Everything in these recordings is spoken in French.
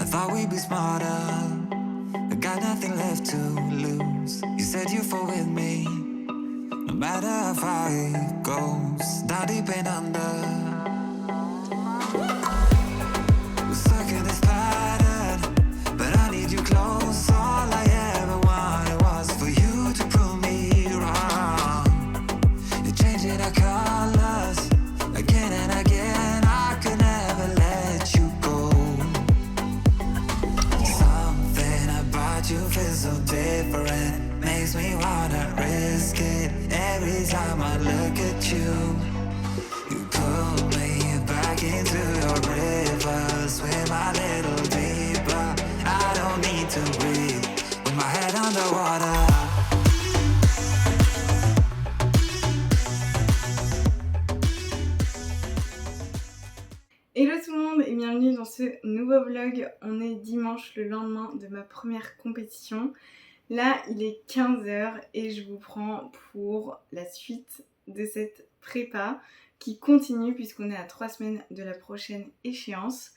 thought we'd be smarter. I got nothing left to lose. You said you fall with me, no matter how far it goes. Down deep and under. We're stuck in this pattern, but I need you close. All I ever wanted was for you to prove me wrong. You're changing our colors again and again. I could never let you go. Something about you feels so different, makes me wanna risk it. Every time I look at you, you pull me back into your river. Swim a little deeper, I don't need to breathe with my head underwater. Hello tout le monde et bienvenue dans ce nouveau vlog. On est dimanche, le lendemain de ma première compétition. Là il est 15h et je vous prends pour la suite de cette prépa qui continue puisqu'on est à 3 semaines de la prochaine échéance.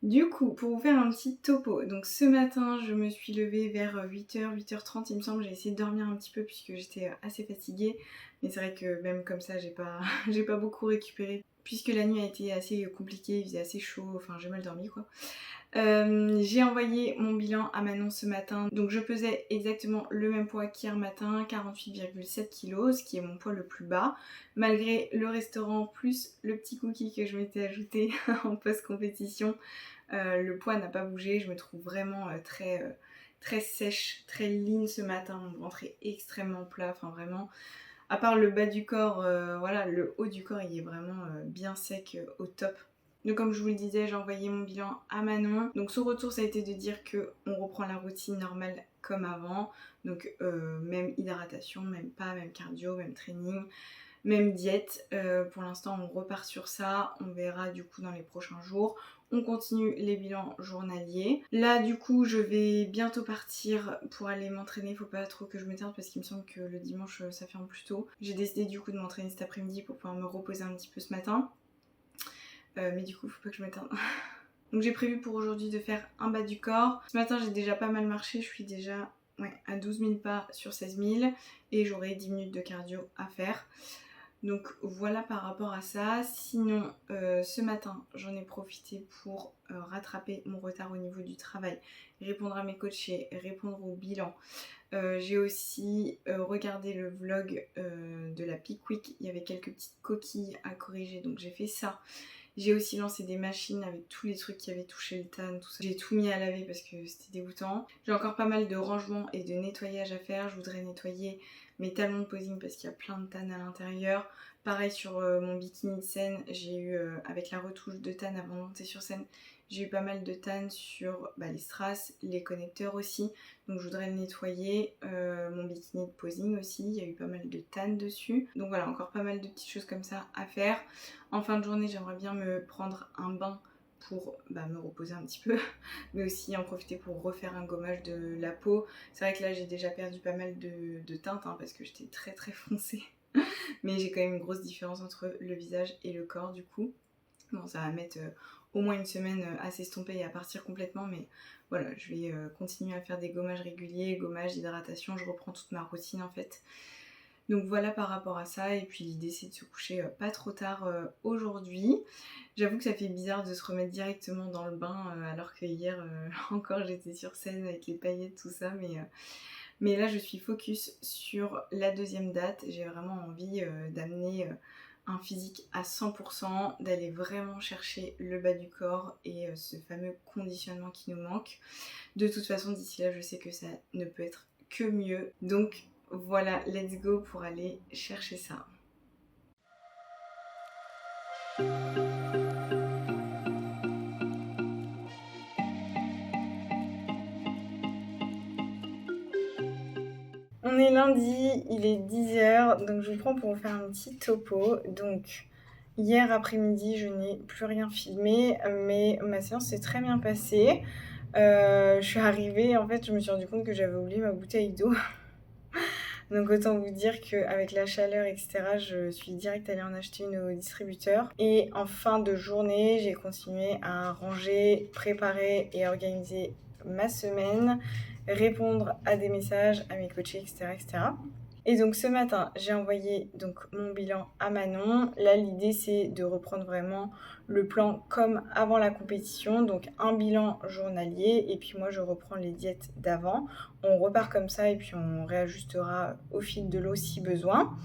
Du coup, pour vous faire un petit topo, donc ce matin je me suis levée vers 8h, 8h30 il me semble. J'ai essayé de dormir un petit peu puisque j'étais assez fatiguée, mais c'est vrai que même comme ça j'ai pas beaucoup récupéré puisque la nuit a été assez compliquée, il faisait assez chaud, enfin j'ai mal dormi quoi. J'ai envoyé mon bilan à Manon ce matin, donc je pesais exactement le même poids qu'hier matin, 48,7 kg, ce qui est mon poids le plus bas, malgré le restaurant plus le petit cookie que je m'étais ajouté en post-compétition. Le poids n'a pas bougé, je me trouve vraiment très sèche, très lean ce matin, mon ventre est extrêmement plat, enfin vraiment, à part le bas du corps, voilà, le haut du corps il est vraiment bien sec, au top. Donc comme je vous le disais, j'ai envoyé mon bilan à Manon. Donc son retour ça a été de dire qu'on reprend la routine normale comme avant. Donc même hydratation, même pas, même cardio, même training, même diète. Pour l'instant on repart sur ça, on verra du coup dans les prochains jours. On continue les bilans journaliers. Là du coup je vais bientôt partir pour aller m'entraîner. Faut pas trop que je me tarde parce qu'il me semble que le dimanche ça ferme plus tôt. J'ai décidé du coup de m'entraîner cet après-midi pour pouvoir me reposer un petit peu ce matin. Mais du coup faut pas que je m'attarde. Donc j'ai prévu pour aujourd'hui de faire un bas du corps. Ce matin j'ai déjà pas mal marché, je suis déjà à 12 000 pas sur 16 000 et j'aurai 10 minutes de cardio à faire. Donc voilà par rapport à ça. Sinon ce matin j'en ai profité pour rattraper mon retard au niveau du travail, répondre à mes coachés, répondre au bilan. J'ai aussi regardé le vlog de la Peak Week, il y avait quelques petites coquilles à corriger donc j'ai fait ça. J'ai aussi lancé des machines avec tous les trucs qui avaient touché le tan, tout ça. J'ai tout mis à laver parce que c'était dégoûtant. J'ai encore pas mal de rangement et de nettoyage à faire. Je voudrais nettoyer mes talons de posing parce qu'il y a plein de tan à l'intérieur. Pareil sur mon bikini de scène, j'ai eu, avec la retouche de tan avant de monter sur scène, j'ai eu pas mal de tan sur les strass, les connecteurs aussi. Donc je voudrais le nettoyer. Mon bikini de posing aussi, il y a eu pas mal de tan dessus. Donc voilà, encore pas mal de petites choses comme ça à faire. En fin de journée, j'aimerais bien me prendre un bain pour me reposer un petit peu, mais aussi en profiter pour refaire un gommage de la peau. C'est vrai que là, j'ai déjà perdu pas mal de teinte parce que j'étais très foncée. Mais j'ai quand même une grosse différence entre le visage et le corps du coup. Bon, ça va mettre au moins une semaine à s'estomper et à partir complètement, mais voilà, je vais continuer à faire des gommages réguliers, gommages, hydratation, je reprends toute ma routine en fait. Donc voilà par rapport à ça, et puis l'idée c'est de se coucher pas trop tard aujourd'hui. J'avoue que ça fait bizarre de se remettre directement dans le bain alors que hier encore j'étais sur scène avec les paillettes tout ça, mais là je suis focus sur la deuxième date. J'ai vraiment envie d'amener un physique à 100%, d'aller vraiment chercher le bas du corps et ce fameux conditionnement qui nous manque. De toute façon d'ici là je sais que ça ne peut être que mieux, donc voilà, let's go pour aller chercher ça. On est lundi, il est 10h, donc je vous prends pour vous faire un petit topo. Donc hier après-midi, je n'ai plus rien filmé, mais ma séance s'est très bien passée. Je suis arrivée, en fait, je me suis rendu compte que j'avais oublié ma bouteille d'eau. Donc autant vous dire qu'avec la chaleur, etc., je suis direct allée en acheter une au distributeur. Et en fin de journée, j'ai continué à ranger, préparer et organiser ma semaine, répondre à des messages, à mes coachés, etc., etc. Et donc ce matin, j'ai envoyé donc mon bilan à Manon. Là, l'idée, c'est de reprendre vraiment le plan comme avant la compétition. Donc un bilan journalier et puis moi, je reprends les diètes d'avant. On repart comme ça et puis on réajustera au fil de l'eau si besoin.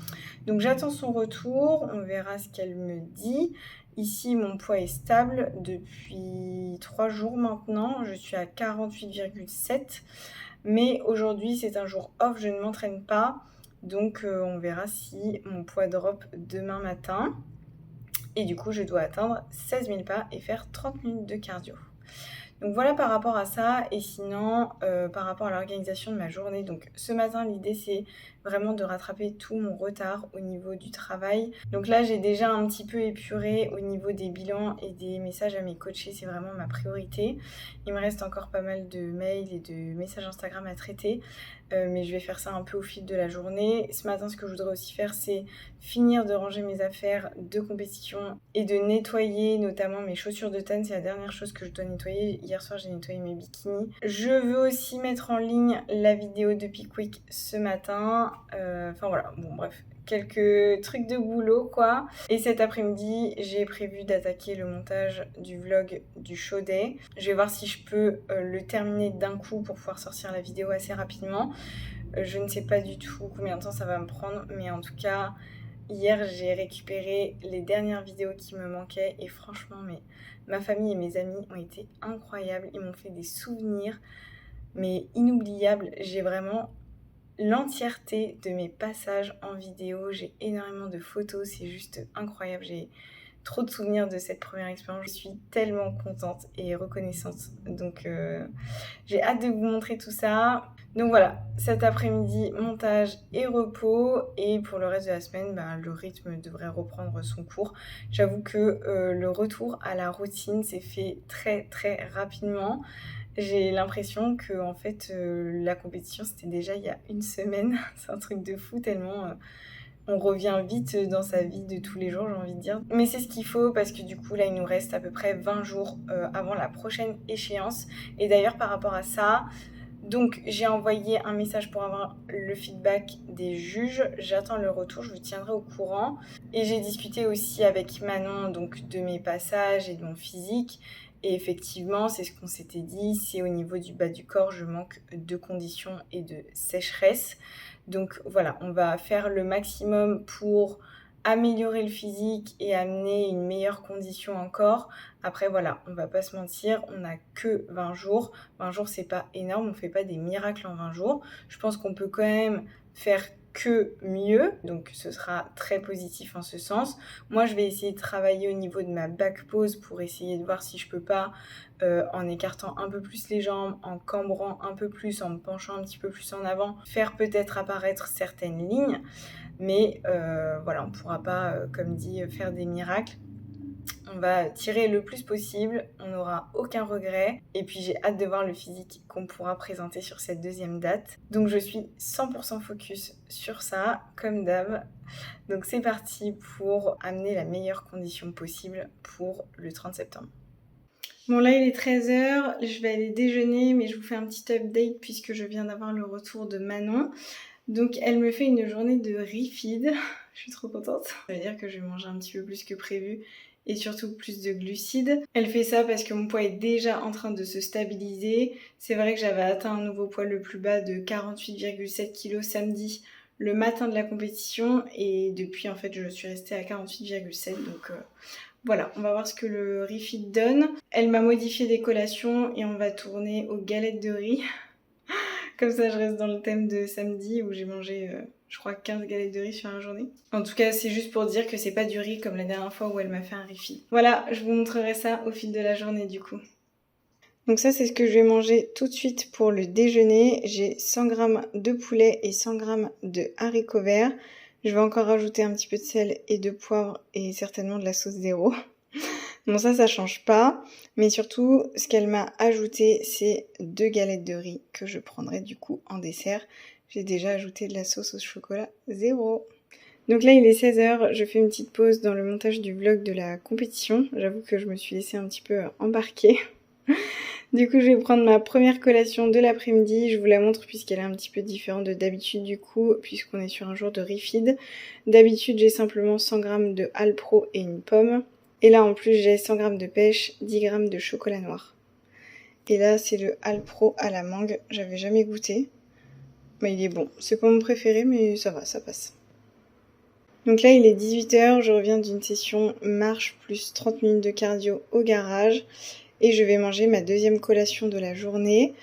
Donc j'attends son retour, on verra ce qu'elle me dit. Ici, mon poids est stable depuis 3 jours maintenant. Je suis à 48,7. Mais aujourd'hui, c'est un jour off, je ne m'entraîne pas. Donc on verra si mon poids drop demain matin. Et du coup, je dois atteindre 16 000 pas et faire 30 minutes de cardio. Donc voilà par rapport à ça. Et sinon, par rapport à l'organisation de ma journée. Donc ce matin, l'idée, c'est vraiment de rattraper tout mon retard au niveau du travail. Donc là, j'ai déjà un petit peu épuré au niveau des bilans et des messages à mes coachés. C'est vraiment ma priorité. Il me reste encore pas mal de mails et de messages Instagram à traiter. Mais je vais faire ça un peu au fil de la journée. Ce matin, ce que je voudrais aussi faire, c'est finir de ranger mes affaires de compétition et de nettoyer notamment mes chaussures de tanne. C'est la dernière chose que je dois nettoyer. Hier soir, j'ai nettoyé mes bikinis. Je veux aussi mettre en ligne la vidéo de Pickwick ce matin. Enfin voilà, bon bref, quelques trucs de boulot quoi. Et cet après-midi, j'ai prévu d'attaquer le montage du vlog du show day. Je vais voir si je peux le terminer d'un coup pour pouvoir sortir la vidéo assez rapidement. Je ne sais pas du tout combien de temps ça va me prendre, mais en tout cas, hier j'ai récupéré les dernières vidéos qui me manquaient et franchement, ma famille et mes amis ont été incroyables. Ils m'ont fait des souvenirs, mais inoubliables. J'ai vraiment l'entièreté de mes passages en vidéo. J'ai énormément de photos, c'est juste incroyable. J'ai trop de souvenirs de cette première expérience. Je suis tellement contente et reconnaissante. Donc j'ai hâte de vous montrer tout ça. Donc voilà, cet après-midi, montage et repos. Et pour le reste de la semaine, le rythme devrait reprendre son cours. J'avoue que le retour à la routine s'est fait très très rapidement. J'ai l'impression que en fait, la compétition, c'était déjà il y a une semaine. C'est un truc de fou tellement on revient vite dans sa vie de tous les jours, j'ai envie de dire. Mais c'est ce qu'il faut parce que du coup, là, il nous reste à peu près 20 jours avant la prochaine échéance. Et d'ailleurs, par rapport à ça, donc j'ai envoyé un message pour avoir le feedback des juges. J'attends le retour, je vous tiendrai au courant. Et j'ai discuté aussi avec Manon donc, de mes passages et de mon physique. Et effectivement, c'est ce qu'on s'était dit, c'est au niveau du bas du corps, je manque de conditions et de sécheresse. Donc voilà, on va faire le maximum pour améliorer le physique et amener une meilleure condition encore. Après voilà, on va pas se mentir, on n'a que 20 jours. 20 jours, c'est pas énorme, on fait pas des miracles en 20 jours. Je pense qu'on peut quand même faire que mieux, donc ce sera très positif en ce sens. Moi, je vais essayer de travailler au niveau de ma back pose pour essayer de voir si je peux pas, en écartant un peu plus les jambes, en cambrant un peu plus, en me penchant un petit peu plus en avant, faire peut-être apparaître certaines lignes, mais voilà, on pourra pas, comme dit, faire des miracles. On va tirer le plus possible, on n'aura aucun regret. Et puis j'ai hâte de voir le physique qu'on pourra présenter sur cette deuxième date. Donc je suis 100% focus sur ça, comme d'hab. Donc c'est parti pour amener la meilleure condition possible pour le 30 septembre. Bon là il est 13h, je vais aller déjeuner, mais je vous fais un petit update puisque je viens d'avoir le retour de Manon. Donc elle me fait une journée de refeed, je suis trop contente. Ça veut dire que je vais manger un petit peu plus que prévu et surtout plus de glucides. Elle fait ça parce que mon poids est déjà en train de se stabiliser. C'est vrai que j'avais atteint un nouveau poids le plus bas de 48,7 kg samedi, le matin de la compétition, et depuis en fait je suis restée à 48,7, donc voilà, on va voir ce que le refeed donne. Elle m'a modifié des collations et on va tourner aux galettes de riz. Comme ça, je reste dans le thème de samedi où j'ai mangé, je crois, 15 galettes de riz sur la journée. En tout cas, c'est juste pour dire que c'est pas du riz comme la dernière fois où elle m'a fait un refeed. Voilà, je vous montrerai ça au fil de la journée du coup. Donc ça, c'est ce que je vais manger tout de suite pour le déjeuner. J'ai 100 g de poulet et 100 g de haricots verts. Je vais encore rajouter un petit peu de sel et de poivre et certainement de la sauce zéro. Bon ça change pas, mais surtout ce qu'elle m'a ajouté c'est 2 galettes de riz que je prendrai du coup en dessert. J'ai déjà ajouté de la sauce au chocolat 0. Donc là il est 16h, je fais une petite pause dans le montage du vlog de la compétition. J'avoue que je me suis laissée un petit peu embarquer. Du coup je vais prendre ma première collation de l'après-midi. Je vous la montre puisqu'elle est un petit peu différente de d'habitude du coup, puisqu'on est sur un jour de refeed. D'habitude j'ai simplement 100 g de Alpro et une pomme. Et là en plus j'ai 100 g de pêche, 10 g de chocolat noir. Et là c'est le Alpro à la mangue, j'avais jamais goûté. Mais il est bon, c'est pas mon préféré mais ça va, ça passe. Donc là il est 18h, je reviens d'une session marche plus 30 minutes de cardio au garage. Et je vais manger ma deuxième collation de la journée.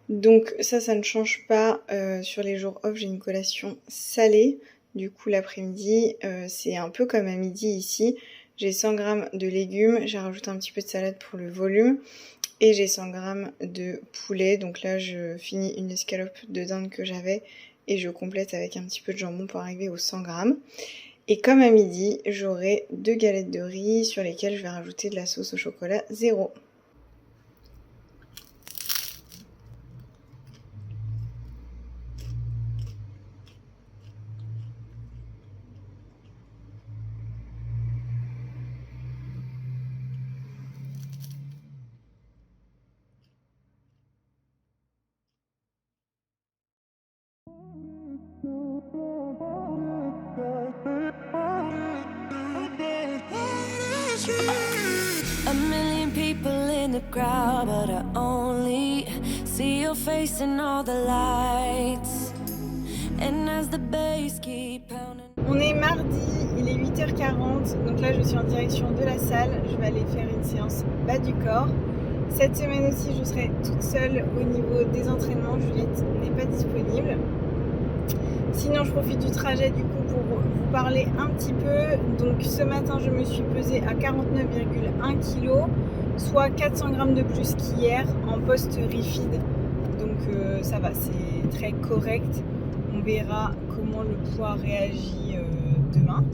Donc ça ne change pas. Sur les jours off, j'ai une collation salée. Du coup l'après-midi, c'est un peu comme à midi ici. J'ai 100 g de légumes, j'ai rajouté un petit peu de salade pour le volume. Et j'ai 100 g de poulet. Donc là je finis une escalope de dinde que j'avais. Et je complète avec un petit peu de jambon pour arriver aux 100 g. Et comme à midi, j'aurai 2 galettes de riz sur lesquelles je vais rajouter de la sauce au chocolat 0. A million people in the crowd, but I only see your face in all the lights. And as the bass keep pounding. On est mardi, il est 8h40, donc là je suis en direction de la salle. Je vais aller faire une séance bas du corps. Cette semaine aussi je serai toute seule au niveau des entraînements. Juliette n'est pas disponible. Sinon je profite du trajet du coup pour vous parler un petit peu. Donc ce matin je me suis pesée à 49,1 kg, soit 400 g de plus qu'hier en post-refeed. Donc ça va, c'est très correct. On verra comment le poids réagit demain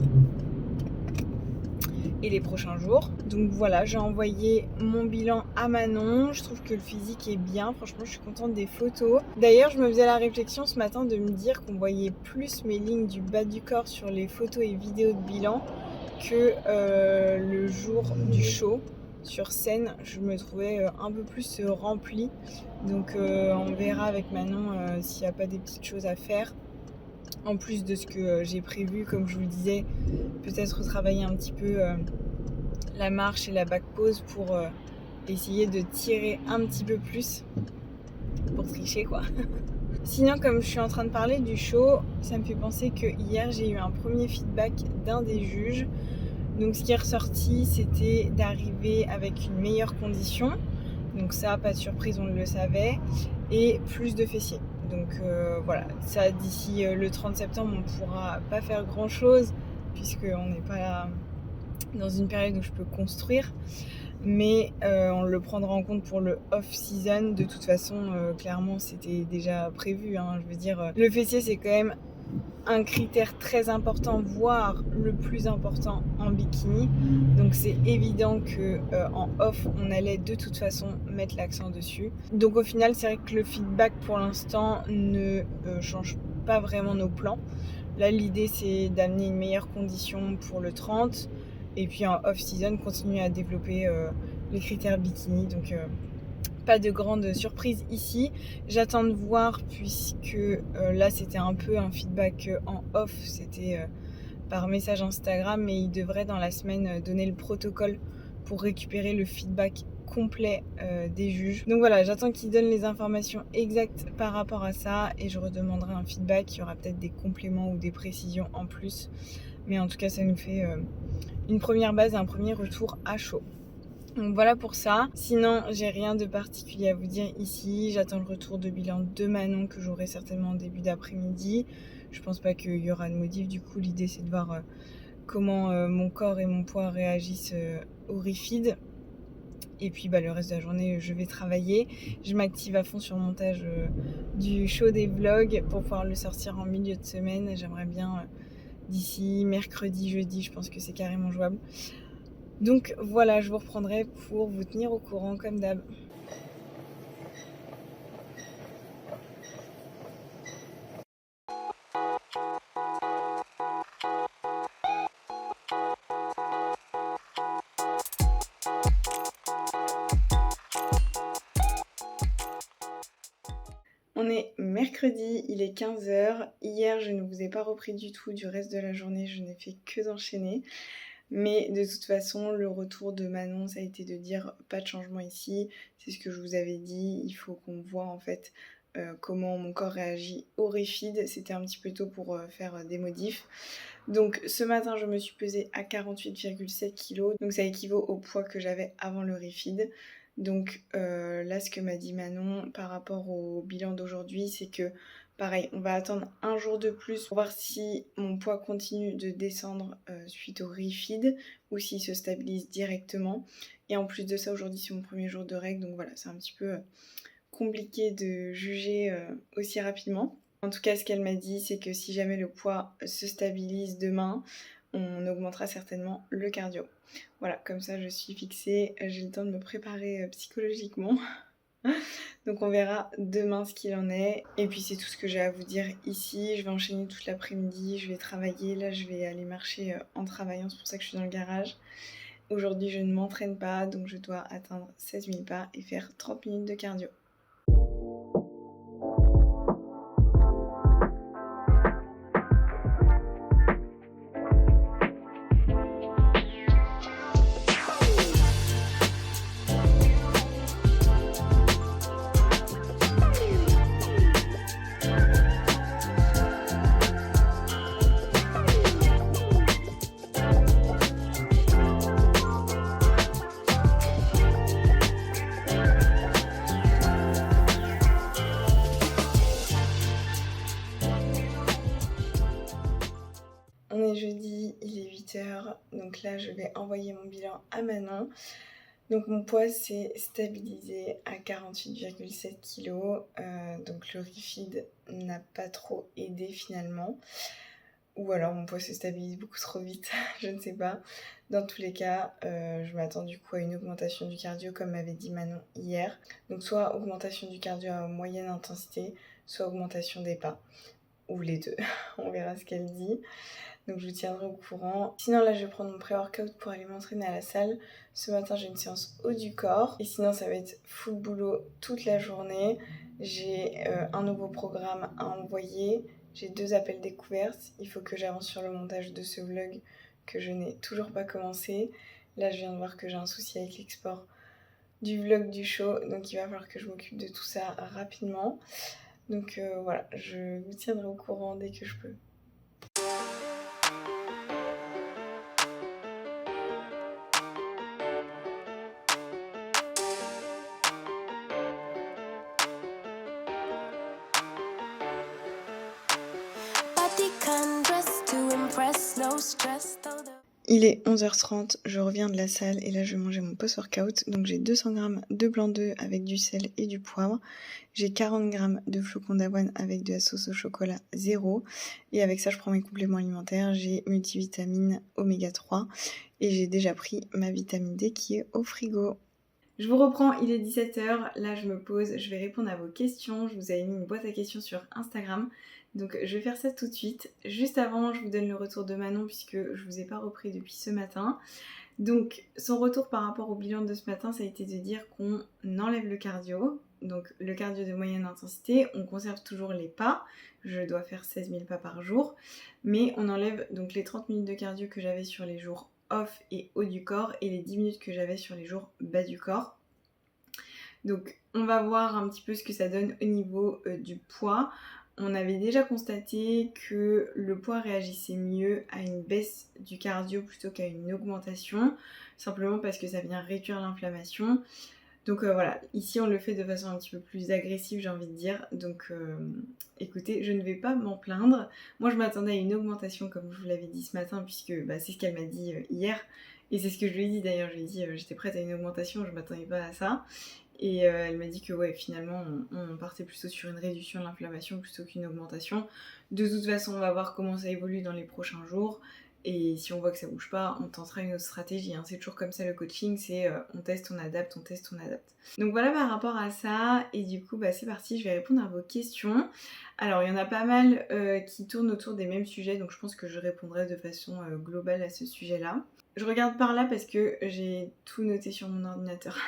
et les prochains jours. Donc voilà, j'ai envoyé mon bilan à Manon. Je trouve que le physique est bien. Franchement, je suis contente des photos. D'ailleurs, je me faisais la réflexion ce matin de me dire qu'on voyait plus mes lignes du bas du corps sur les photos et vidéos de bilan que le jour du show. Sur scène, je me trouvais un peu plus remplie. Donc on verra avec Manon s'il n'y a pas des petites choses à faire. En plus de ce que j'ai prévu, comme je vous le disais, peut-être retravailler un petit peu la marche et la back pose pour essayer de tirer un petit peu plus pour tricher quoi. Sinon, comme je suis en train de parler du show, ça me fait penser que hier j'ai eu un premier feedback d'un des juges. Donc ce qui est ressorti, c'était d'arriver avec une meilleure condition. Donc ça, pas de surprise, on le savait. Et plus de fessiers. Donc voilà, ça d'ici le 30 septembre, on ne pourra pas faire grand chose puisqu'on n'est pas dans une période où je peux construire. Mais on le prendra en compte pour le off-season. De toute façon, clairement, c'était déjà prévu. Hein. Je veux dire, le fessier, c'est quand même un critère très important, voire le plus important en bikini. Donc c'est évident que en off, on allait de toute façon mettre l'accent dessus. Donc au final, c'est vrai que le feedback pour l'instant ne change pas vraiment nos plans. Là, l'idée, c'est d'amener une meilleure condition pour le 30. Et puis en off-season, continuer à développer les critères bikini. Donc pas de grande surprise ici. J'attends de voir puisque là c'était un peu un feedback en off, c'était par message Instagram, mais il devrait dans la semaine donner le protocole pour récupérer le feedback complet des juges. Donc voilà, j'attends qu'ils donnent les informations exactes par rapport à ça et je redemanderai un feedback. Il y aura peut-être des compléments ou des précisions en plus, mais en tout cas ça nous fait une première base et un premier retour à chaud. Donc voilà pour ça. Sinon, j'ai rien de particulier à vous dire ici. J'attends le retour de bilan de Manon que j'aurai certainement en début d'après-midi. Je pense pas qu'il y aura de modif. Du coup, l'idée c'est de voir comment mon corps et mon poids réagissent au refeed. Et puis le reste de la journée, je vais travailler. Je m'active à fond sur le montage du show des vlogs pour pouvoir le sortir en milieu de semaine. J'aimerais bien d'ici mercredi, jeudi, je pense que c'est carrément jouable. Donc voilà, je vous reprendrai pour vous tenir au courant comme d'hab. On est mercredi, il est 15 h. Hier, je ne vous ai pas repris du tout du reste de la journée, je n'ai fait que d'enchaîner. Mais de toute façon, le retour de Manon, ça a été de dire pas de changement ici. C'est ce que je vous avais dit, il faut qu'on voit en fait comment mon corps réagit au Refeed. C'était un petit peu tôt pour faire des modifs. Donc ce matin, je me suis pesée à 48,7 kg. Donc ça équivaut au poids que j'avais avant le Refeed. Donc là, ce que m'a dit Manon par rapport au bilan d'aujourd'hui, c'est que pareil, on va attendre un jour de plus pour voir si mon poids continue de descendre suite au Refeed ou s'il se stabilise directement. Et en plus de ça, aujourd'hui, c'est mon premier jour de règle. Donc voilà, c'est un petit peu compliqué de juger aussi rapidement. En tout cas, ce qu'elle m'a dit, c'est que si jamais le poids se stabilise demain, on augmentera certainement le cardio. Voilà, comme ça je suis fixée, j'ai le temps de me préparer psychologiquement. Donc on verra demain ce qu'il en est. Et puis c'est tout ce que j'ai à vous dire ici. Je vais enchaîner toute l'après-midi, je vais travailler. Là je vais aller marcher en travaillant, c'est pour ça que je suis dans le garage. Aujourd'hui je ne m'entraîne pas, donc je dois atteindre 16 000 pas et faire 30 minutes de cardio. On est jeudi, il est 8 h, donc là je vais envoyer mon bilan à Manon. Donc mon poids s'est stabilisé à 48,7 kg, donc le Refeed n'a pas trop aidé finalement. Ou alors mon poids se stabilise beaucoup trop vite, je ne sais pas. Dans tous les cas, je m'attends du coup à une augmentation du cardio comme m'avait dit Manon hier. Donc soit augmentation du cardio à moyenne intensité, soit augmentation des pas. Ou les deux, on verra ce qu'elle dit. Donc je vous tiendrai au courant. Sinon là je vais prendre mon pré-workout pour aller m'entraîner à la salle. Ce matin j'ai une séance haut du corps. Et sinon ça va être full boulot toute la journée. J'ai un nouveau programme à envoyer. J'ai 2 appels découvertes. Il faut que j'avance sur le montage de ce vlog que je n'ai toujours pas commencé. Là je viens de voir que j'ai un souci avec l'export du vlog du show. Donc il va falloir que je m'occupe de tout ça rapidement. Donc voilà, je vous tiendrai au courant dès que je peux. Il est 11 h 30, je reviens de la salle et là je vais manger mon post-workout. Donc j'ai 200 g de blanc d'œuf avec du sel et du poivre. J'ai 40 g de flocons d'avoine avec de la sauce au chocolat 0. Et avec ça je prends mes compléments alimentaires. J'ai multivitamine oméga 3 et j'ai déjà pris ma vitamine D qui est au frigo. Je vous reprends, il est 17 h, là je me pose, je vais répondre à vos questions. Je vous avais mis une boîte à questions sur Instagram, donc je vais faire ça tout de suite. Juste avant, je vous donne le retour de Manon puisque je vous ai pas repris depuis ce matin. Donc son retour par rapport au bilan de ce matin, ça a été de dire qu'on enlève le cardio, donc le cardio de moyenne intensité, on conserve toujours les pas, je dois faire 16 000 pas par jour, mais on enlève donc les 30 minutes de cardio que j'avais sur les jours off et haut du corps et les 10 minutes que j'avais sur les jours bas du corps. Donc on va voir un petit peu ce que ça donne au niveau du poids. On avait déjà constaté que le poids réagissait mieux à une baisse du cardio plutôt qu'à une augmentation, simplement parce que ça vient réduire l'inflammation. Donc voilà, ici on le fait de façon un petit peu plus agressive, j'ai envie de dire. Donc écoutez, je ne vais pas m'en plaindre. Moi je m'attendais à une augmentation comme je vous l'avais dit ce matin, puisque c'est ce qu'elle m'a dit hier. Et c'est ce que je lui ai dit d'ailleurs, je lui ai dit j'étais prête à une augmentation, je m'attendais pas à ça. Et elle m'a dit que ouais, finalement on partait plutôt sur une réduction de l'inflammation plutôt qu'une augmentation. De toute façon on va voir comment ça évolue dans les prochains jours. Et si on voit que ça bouge pas, on tentera une autre stratégie. Hein. C'est toujours comme ça le coaching, c'est on teste, on adapte, on teste, on adapte. Donc voilà par rapport à ça. Et du coup, c'est parti, je vais répondre à vos questions. Alors il y en a pas mal qui tournent autour des mêmes sujets, donc je pense que je répondrai de façon globale à ce sujet-là. Je regarde par là parce que j'ai tout noté sur mon ordinateur.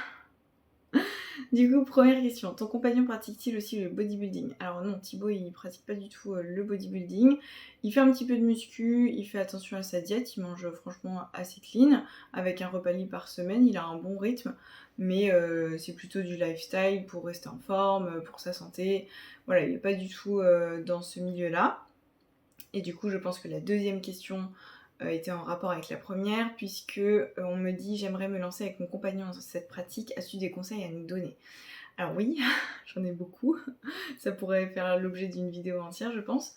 Du coup, première question, ton compagnon pratique-t-il aussi le bodybuilding? Alors non, Thibaut, il pratique pas du tout le bodybuilding. Il fait un petit peu de muscu, il fait attention à sa diète, il mange franchement assez clean, avec un repas libre par semaine, il a un bon rythme, mais c'est plutôt du lifestyle pour rester en forme, pour sa santé. Voilà, il n'est pas du tout dans ce milieu-là. Et du coup, je pense que la deuxième question était en rapport avec la première, puisque on me dit j'aimerais me lancer avec mon compagnon dans cette pratique, as-tu des conseils à nous donner? Alors oui, j'en ai beaucoup, ça pourrait faire l'objet d'une vidéo entière je pense,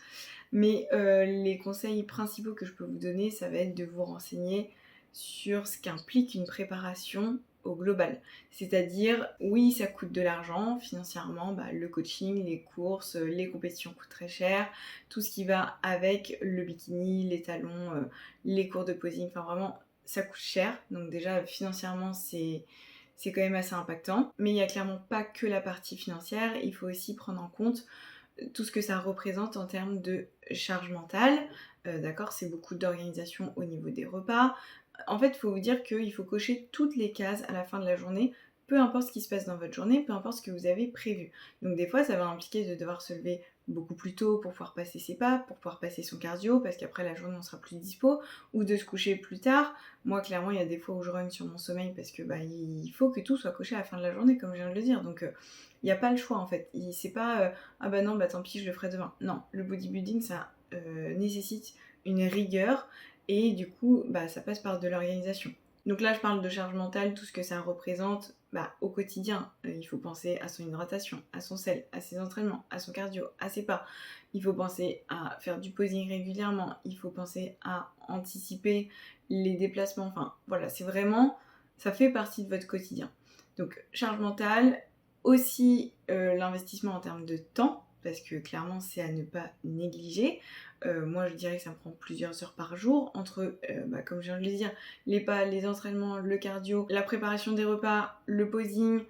mais les conseils principaux que je peux vous donner, ça va être de vous renseigner sur ce qu'implique une préparation au global. C'est-à-dire, oui, ça coûte de l'argent financièrement, le coaching, les courses, les compétitions coûtent très cher, tout ce qui va avec le bikini, les talons, les cours de posing, enfin vraiment, ça coûte cher. Donc déjà, financièrement, c'est quand même assez impactant. Mais il n'y a clairement pas que la partie financière, il faut aussi prendre en compte tout ce que ça représente en termes de charge mentale. D'accord, c'est beaucoup d'organisation au niveau des repas. En fait, il faut vous dire qu'il faut cocher toutes les cases à la fin de la journée, peu importe ce qui se passe dans votre journée, peu importe ce que vous avez prévu. Donc des fois, ça va impliquer de devoir se lever beaucoup plus tôt pour pouvoir passer ses pas, pour pouvoir passer son cardio, parce qu'après la journée on sera plus dispo, ou de se coucher plus tard. Moi, clairement, il y a des fois où je run sur mon sommeil parce que il faut que tout soit coché à la fin de la journée, comme je viens de le dire. Donc il n'y a pas le choix en fait. C'est pas ah bah non, tant pis, je le ferai demain. Non, le bodybuilding, ça nécessite une rigueur et du coup, ça passe par de l'organisation. Donc là, je parle de charge mentale, tout ce que ça représente au quotidien. Il faut penser à son hydratation, à son sel, à ses entraînements, à son cardio, à ses pas. Il faut penser à faire du posing régulièrement. Il faut penser à anticiper les déplacements. Enfin, voilà, c'est vraiment... Ça fait partie de votre quotidien. Donc, charge mentale, aussi l'investissement en termes de temps, parce que clairement, c'est à ne pas négliger. Moi, je dirais que ça me prend plusieurs heures par jour, entre, comme je viens de le dire, les pas, les entraînements, le cardio, la préparation des repas, le posing,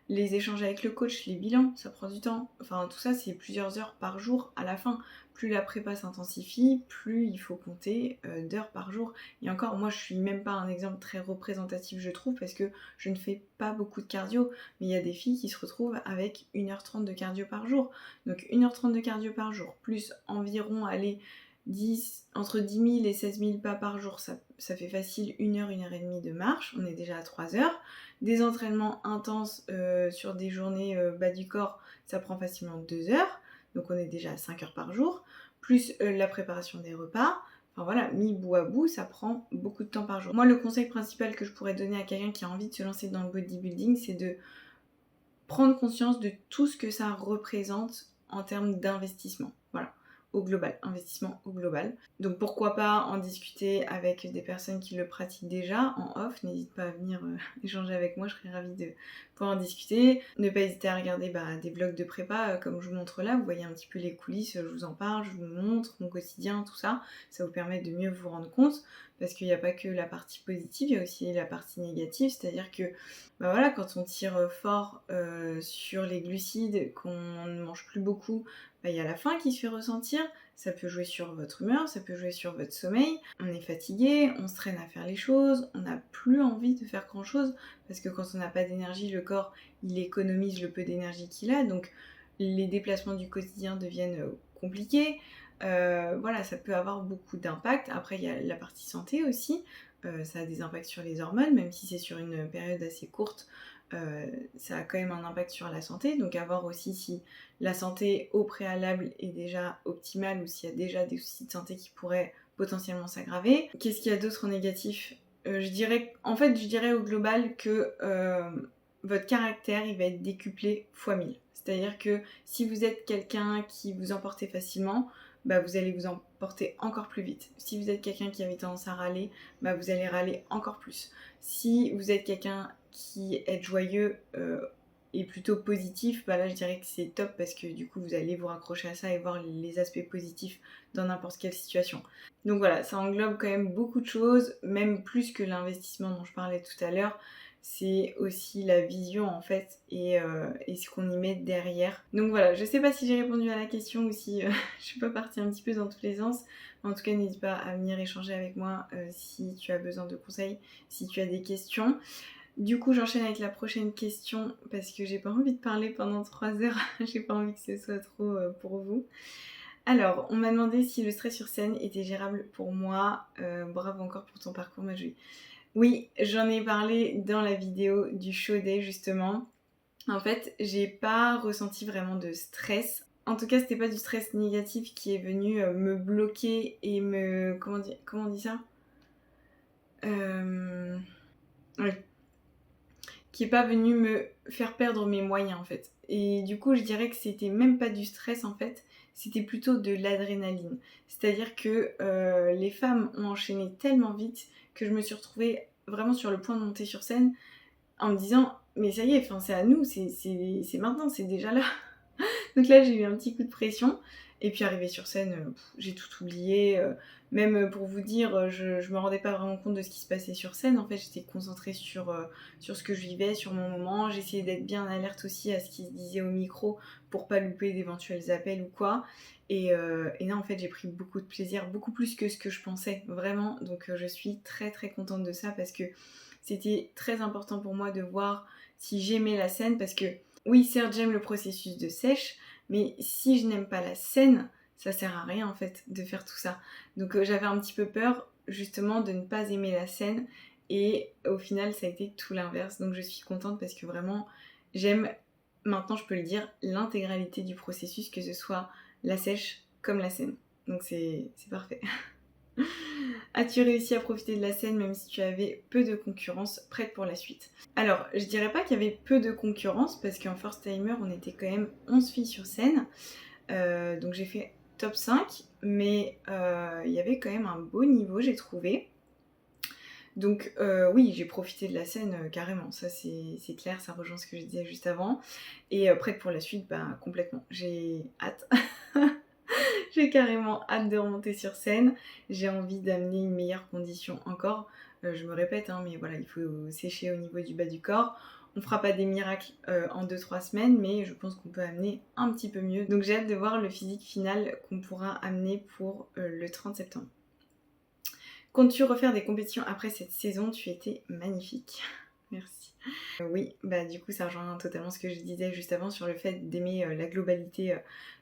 les échanges avec le coach, les bilans, ça prend du temps. Enfin, tout ça, c'est plusieurs heures par jour à la fin. Plus la prépa s'intensifie, plus il faut compter d'heures par jour. Et encore, moi, je suis même pas un exemple très représentatif, je trouve, parce que je ne fais pas beaucoup de cardio. Mais il y a des filles qui se retrouvent avec 1h30 de cardio par jour. Donc 1h30 de cardio par jour, plus environ, allez, entre 10 000 et 16 000 pas par jour, ça fait facile 1 heure, 1 heure et demie de marche, on est déjà à 3 heures. Des entraînements intenses sur des journées bas du corps, ça prend facilement 2 heures, donc on est déjà à 5 heures par jour, plus la préparation des repas. Enfin voilà, mis bout à bout, ça prend beaucoup de temps par jour. Moi, le conseil principal que je pourrais donner à quelqu'un qui a envie de se lancer dans le bodybuilding, c'est de prendre conscience de tout ce que ça représente en termes d'investissement. Voilà, au global, investissement au global. Donc pourquoi pas en discuter avec des personnes qui le pratiquent déjà en off, n'hésite pas à venir échanger avec moi, je serais ravie de pouvoir en discuter. Ne pas hésiter à regarder des vlogs de prépa comme je vous montre là, vous voyez un petit peu les coulisses, je vous en parle, je vous montre mon quotidien, tout ça, ça vous permet de mieux vous rendre compte, parce qu'il n'y a pas que la partie positive, il y a aussi la partie négative, c'est-à-dire que voilà, quand on tire fort sur les glucides, qu'on ne mange plus beaucoup, il y a la faim qui se fait ressentir, ça peut jouer sur votre humeur, ça peut jouer sur votre sommeil, on est fatigué, on se traîne à faire les choses, on n'a plus envie de faire grand chose, parce que quand on n'a pas d'énergie, le corps il économise le peu d'énergie qu'il a, donc les déplacements du quotidien deviennent compliqués. Voilà, ça peut avoir beaucoup d'impact. Après, il y a la partie santé aussi. Ça a des impacts sur les hormones, même si c'est sur une période assez courte, ça a quand même un impact sur la santé. Donc à voir aussi si la santé au préalable est déjà optimale ou s'il y a déjà des soucis de santé qui pourraient potentiellement s'aggraver. Qu'est-ce qu'il y a d'autre en négatif? Je dirais au global que votre caractère il va être décuplé fois 1000. C'est-à-dire que si vous êtes quelqu'un qui vous emporte facilement, vous allez vous emporter encore plus vite. Si vous êtes quelqu'un qui avait tendance à râler, vous allez râler encore plus. Si vous êtes quelqu'un qui est joyeux et plutôt positif, là je dirais que c'est top parce que du coup vous allez vous raccrocher à ça et voir les aspects positifs dans n'importe quelle situation. Donc voilà, ça englobe quand même beaucoup de choses, même plus que l'investissement dont je parlais tout à l'heure. C'est aussi la vision en fait et ce qu'on y met derrière. Donc voilà, je sais pas si j'ai répondu à la question ou si je suis pas partie un petit peu dans tous les sens. En tout cas, n'hésite pas à venir échanger avec moi si tu as besoin de conseils, si tu as des questions. Du coup, j'enchaîne avec la prochaine question parce que j'ai pas envie de parler pendant 3 heures. J'ai pas envie que ce soit trop pour vous. Alors, on m'a demandé si le stress sur scène était gérable pour moi. Bravo encore pour ton parcours, ma jolie. Oui, j'en ai parlé dans la vidéo du show day justement. En fait, j'ai pas ressenti vraiment de stress. En tout cas, c'était pas du stress négatif qui est venu me bloquer et me... Comment on dit ça Oui. Qui est pas venu me faire perdre mes moyens en fait. Et du coup, je dirais que c'était même pas du stress en fait, c'était plutôt de l'adrénaline. C'est-à-dire que les femmes ont enchaîné tellement vite que je me suis retrouvée vraiment sur le point de monter sur scène en me disant mais ça y est, c'est à nous, c'est maintenant, c'est déjà là. Donc là, j'ai eu un petit coup de pression. Et puis arrivé sur scène, j'ai tout oublié. Même pour vous dire, je me rendais pas vraiment compte de ce qui se passait sur scène. En fait, j'étais concentrée sur ce que je vivais, sur mon moment. J'essayais d'être bien alerte aussi à ce qui se disait au micro pour pas louper d'éventuels appels ou quoi. Et là, en fait, j'ai pris beaucoup de plaisir, beaucoup plus que ce que je pensais, vraiment. Donc je suis très très contente de ça parce que c'était très important pour moi de voir si j'aimais la scène parce que oui, certes, j'aime le processus de sèche, mais si je n'aime pas la scène, ça sert à rien en fait de faire tout ça. Donc j'avais un petit peu peur justement de ne pas aimer la scène et au final ça a été tout l'inverse. Donc je suis contente parce que vraiment j'aime, maintenant je peux le dire, l'intégralité du processus, que ce soit la sèche comme la scène. Donc c'est parfait. As-tu réussi à profiter de la scène même si tu avais peu de concurrence, prête pour la suite? Alors, je dirais pas qu'il y avait peu de concurrence parce qu'en first timer, on était quand même 11 filles sur scène. Donc j'ai fait top 5, mais il y avait quand même un beau niveau, j'ai trouvé. Donc oui, j'ai profité de la scène carrément, ça c'est clair, ça rejoint ce que je disais juste avant. Et prête pour la suite, bah complètement, j'ai hâte. J'ai carrément hâte de remonter sur scène. J'ai envie d'amener une meilleure condition encore. Je me répète, hein, mais voilà, il faut sécher au niveau du bas du corps. On fera pas des miracles en 2-3 semaines, mais je pense qu'on peut amener un petit peu mieux. Donc j'ai hâte de voir le physique final qu'on pourra amener pour le 30 septembre. Comptes-tu refaire des compétitions après cette saison? Tu étais magnifique. Merci. Oui, bah du coup ça rejoint totalement ce que je disais juste avant sur le fait d'aimer la globalité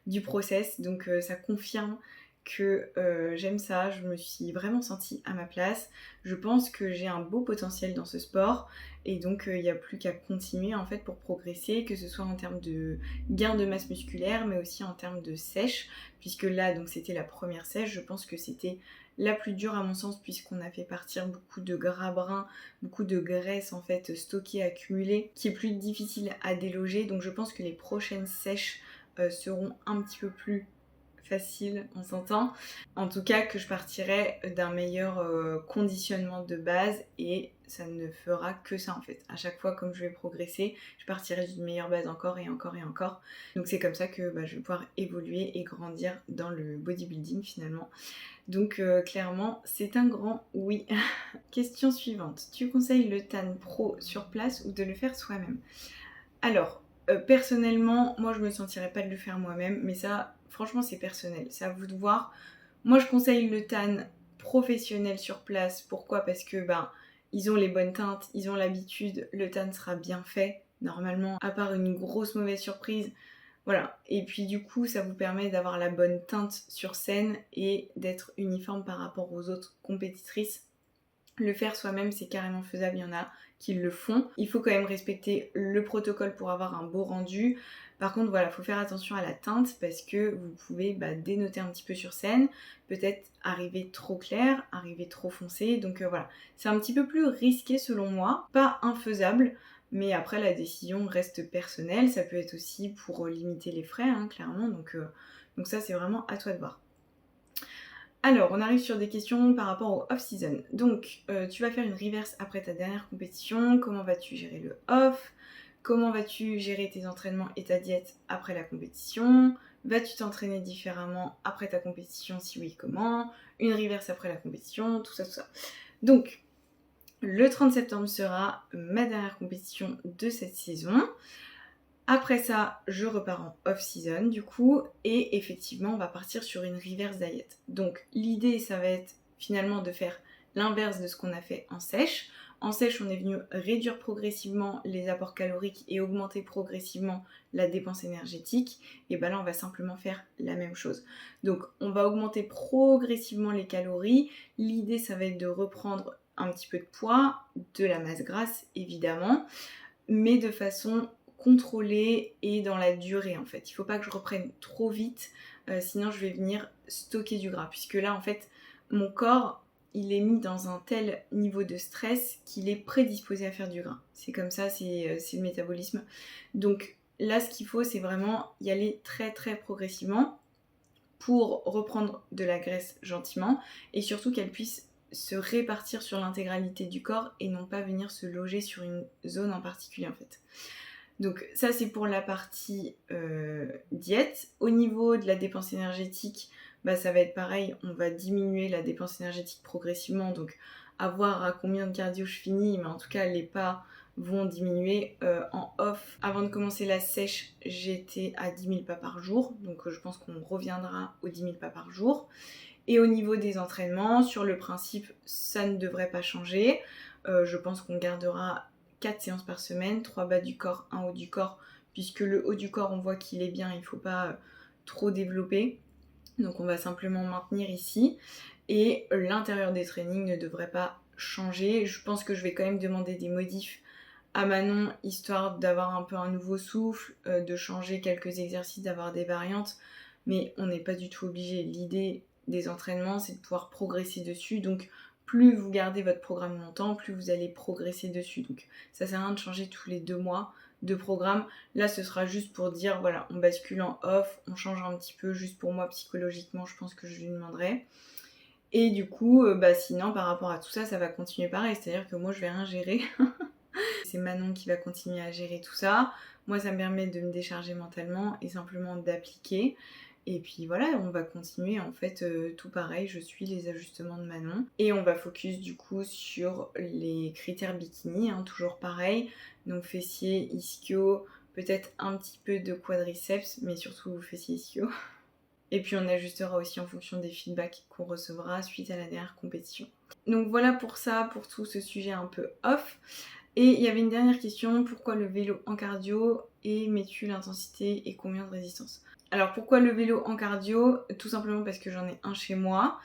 du process. Donc ça confirme que j'aime ça, je me suis vraiment sentie à ma place. Je pense que j'ai un beau potentiel dans ce sport et donc il n'y a plus qu'à continuer en fait pour progresser, que ce soit en termes de gain de masse musculaire mais aussi en termes de sèche, puisque là donc c'était la première sèche, je pense que c'était la plus dure à mon sens puisqu'on a fait partir beaucoup de gras bruns, beaucoup de graisse en fait stockée, accumulée, qui est plus difficile à déloger. Donc je pense que les prochaines sèches seront un petit peu plus faciles, on s'entend. En tout cas que je partirai d'un meilleur conditionnement de base et ça ne fera que ça en fait. À chaque fois comme je vais progresser, je partirai d'une meilleure base encore et encore et encore. Donc c'est comme ça que je vais pouvoir évoluer et grandir dans le bodybuilding finalement. Donc clairement, c'est un grand oui. Question suivante. Tu conseilles le tan pro sur place ou de le faire soi-même? Alors, personnellement, moi je me sentirais pas de le faire moi-même, mais ça, franchement, c'est personnel. C'est à vous de voir. Moi, je conseille le tan professionnel sur place. Pourquoi? Parce que ils ont les bonnes teintes, ils ont l'habitude, le tan sera bien fait. Normalement, à part une grosse mauvaise surprise, voilà, et puis du coup ça vous permet d'avoir la bonne teinte sur scène et d'être uniforme par rapport aux autres compétitrices. Le faire soi-même c'est carrément faisable, il y en a qui le font. Il faut quand même respecter le protocole pour avoir un beau rendu. Par contre voilà, il faut faire attention à la teinte parce que vous pouvez dénoter un petit peu sur scène, peut-être arriver trop clair, arriver trop foncé, donc voilà. C'est un petit peu plus risqué selon moi, pas infaisable, mais après la décision reste personnelle, ça peut être aussi pour limiter les frais, hein, clairement, donc ça c'est vraiment à toi de voir. Alors, on arrive sur des questions par rapport au off-season. Donc, tu vas faire une reverse après ta dernière compétition. Comment vas-tu gérer le off? Comment vas-tu gérer tes entraînements et ta diète après la compétition? Vas-tu t'entraîner différemment après ta compétition? Si oui, comment? Une reverse après la compétition, tout ça, tout ça. Donc, le 30 septembre sera ma dernière compétition de cette saison. Après ça, je repars en off-season du coup, et effectivement, on va partir sur une reverse diet. Donc l'idée, ça va être finalement de faire l'inverse de ce qu'on a fait en sèche. en sèche, on est venu réduire progressivement les apports caloriques et augmenter progressivement la dépense énergétique. Et ben là, on va simplement faire la même chose. Donc, on va augmenter progressivement les calories. L'idée, ça va être de reprendre un petit peu de poids, de la masse grasse, évidemment, mais de façon contrôlée et dans la durée, en fait. Il ne faut pas que je reprenne trop vite, sinon je vais venir stocker du gras. Puisque là, en fait, mon corps, il est mis dans un tel niveau de stress qu'il est prédisposé à faire du gras. C'est comme ça, c'est le métabolisme. Donc là, ce qu'il faut, c'est vraiment y aller très très progressivement pour reprendre de la graisse gentiment et surtout qu'elle puisse se répartir sur l'intégralité du corps et non pas venir se loger sur une zone en particulier en fait. Donc ça c'est pour la partie diète. Au niveau de la dépense énergétique, ça va être pareil, on va diminuer la dépense énergétique progressivement, donc à voir à combien de cardio je finis, mais en tout cas les pas vont diminuer. En off, avant de commencer la sèche, j'étais à 10 000 pas par jour, donc je pense qu'on reviendra aux 10 000 pas par jour. Et au niveau des entraînements, sur le principe, ça ne devrait pas changer. Je pense qu'on gardera 4 séances par semaine, 3 bas du corps, 1 haut du corps, puisque le haut du corps, on voit qu'il est bien, il ne faut pas trop développer. Donc on va simplement maintenir ici. Et l'intérieur des trainings ne devrait pas changer. Je pense que je vais quand même demander des modifs à Manon, histoire d'avoir un peu un nouveau souffle, de changer quelques exercices, d'avoir des variantes. Mais on n'est pas du tout obligé. L'idée des entraînements, c'est de pouvoir progresser dessus. Donc plus vous gardez votre programme longtemps, plus vous allez progresser dessus. Donc ça sert à rien de changer tous les 2 mois de programme. Là, ce sera juste pour dire, voilà, on bascule en off, on change un petit peu, juste pour moi, psychologiquement, je pense que je lui demanderai. Et du coup, sinon, par rapport à tout ça, ça va continuer pareil. C'est-à-dire que moi, je vais rien gérer. C'est Manon qui va continuer à gérer tout ça. Moi, ça me permet de me décharger mentalement et simplement d'appliquer. Et puis voilà, on va continuer en fait tout pareil, je suis les ajustements de Manon. Et on va focus du coup sur les critères bikini, toujours pareil. Donc fessiers, ischio, peut-être un petit peu de quadriceps, mais surtout fessiers, ischio. Et puis on ajustera aussi en fonction des feedbacks qu'on recevra suite à la dernière compétition. Donc voilà pour ça, pour tout ce sujet un peu off. Et il y avait une dernière question, pourquoi le vélo en cardio et mets-tu l'intensité et combien de résistance ? Alors pourquoi le vélo en cardio ? Tout simplement parce que j'en ai un chez moi.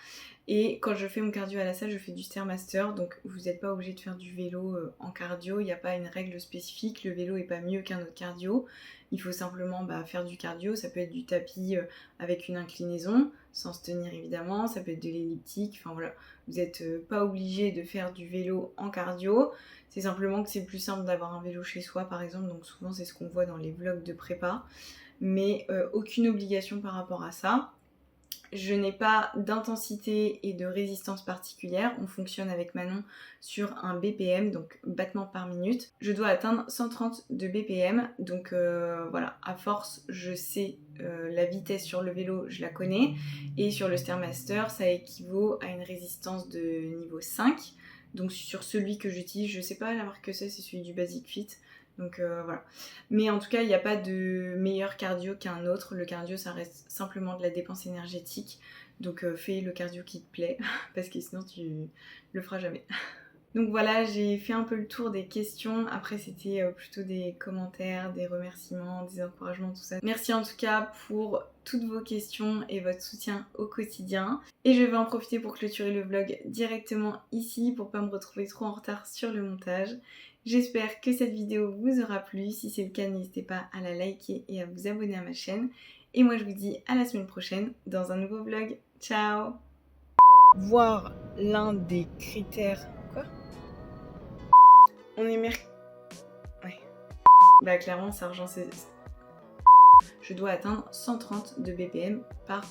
Et quand je fais mon cardio à la salle, je fais du Stairmaster. Donc vous n'êtes pas obligé de faire du vélo en cardio. Il n'y a pas une règle spécifique. Le vélo n'est pas mieux qu'un autre cardio. Il faut simplement faire du cardio. Ça peut être du tapis avec une inclinaison, sans se tenir évidemment. Ça peut être de l'elliptique. Enfin voilà, vous n'êtes pas obligé de faire du vélo en cardio. C'est simplement que c'est plus simple d'avoir un vélo chez soi par exemple. Donc souvent c'est ce qu'on voit dans les vlogs de prépa. Mais aucune obligation par rapport à ça. Je n'ai pas d'intensité et de résistance particulière. On fonctionne avec Manon sur un BPM, donc battements par minute. Je dois atteindre 130 de BPM, donc voilà, à force, je sais la vitesse sur le vélo, je la connais. Et sur le Stairmaster, ça équivaut à une résistance de niveau 5. Donc sur celui que j'utilise, je sais pas la marque que c'est celui du Basic Fit. Donc voilà. Mais en tout cas, il n'y a pas de meilleur cardio qu'un autre. Le cardio, ça reste simplement de la dépense énergétique. Donc fais le cardio qui te plaît, parce que sinon tu le feras jamais. Donc voilà, j'ai fait un peu le tour des questions. Après, c'était plutôt des commentaires, des remerciements, des encouragements, tout ça. Merci en tout cas pour toutes vos questions et votre soutien au quotidien. Et je vais en profiter pour clôturer le vlog directement ici, pour pas me retrouver trop en retard sur le montage. J'espère que cette vidéo vous aura plu. Si c'est le cas, n'hésitez pas à la liker et à vous abonner à ma chaîne. Et moi, je vous dis à la semaine prochaine dans un nouveau vlog. Ciao! Voir l'un des critères... Quoi? On est Ouais. Clairement, ça rejoint ces... Je dois atteindre 130 de BPM par...